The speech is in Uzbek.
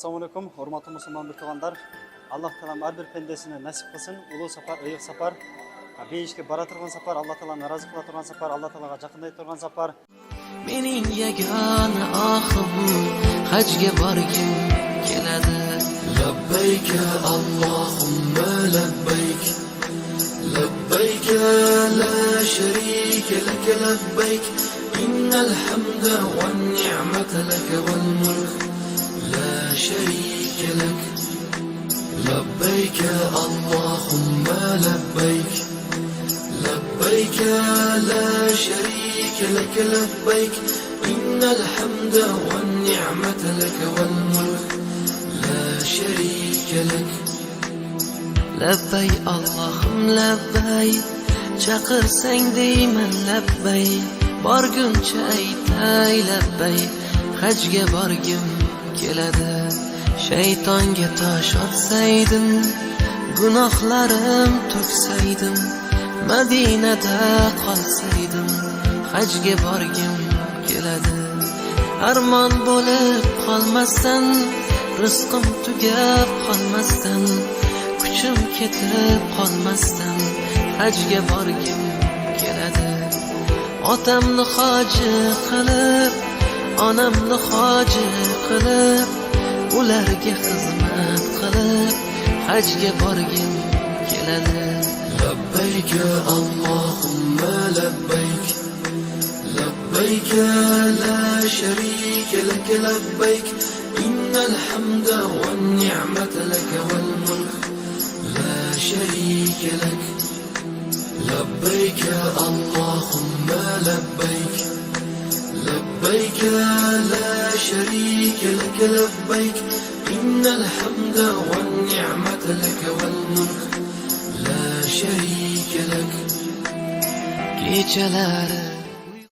Assalamu alaikum, hurmatli musulmon birodarlar. Alloh taolo har bir pendesini nasib qilsin. Ulug' safar, ayiq safar, beyishga bora turgan safar, Alloh taoloni rozi qila turgan safar, Alloh taologa yaqinlay turgan safar. Mening yagona oxim hajga borgim keladi. Labbayk Allohumma labbayk. Labbayk la sharika lak labbayk. Innal hamda wan ni'mata lak wal mulk la sharika lak. Labbayk Allahumma labbayk. Labbayk la sharika lak labbayk. Innal hamda wan ni'mata lak wal mulk la sharika lak. Labbay Allohim labbay, chaqirsang deyman labbay, borguncha aytay labbay, hajga borgim keladi. Shaytonga tosh otsaydim, gunohlarim to'ksaydim, Madinada qolsaydim, hajga borgim keladi. Armon bo'lib qolmasdan, rizqim tugab qolmasdan, kuchim ketib qolmasdan, hajga borgim keladi. Otamni hoji qilib, onamni hoji qilib, ularga xizmat qilib, hajga borgim keladi. Labbayk Allohumma labbayk. Labbayk la sharika lak labbayk. Innal hamda wan ni'mata lak wal mulk la sharika lak. Labbayk Allahumma labbayk. Labbayk la sharika lak labbayk. Innal hamda wan ni'mata lak wal mulk la sharika lak. Kechalari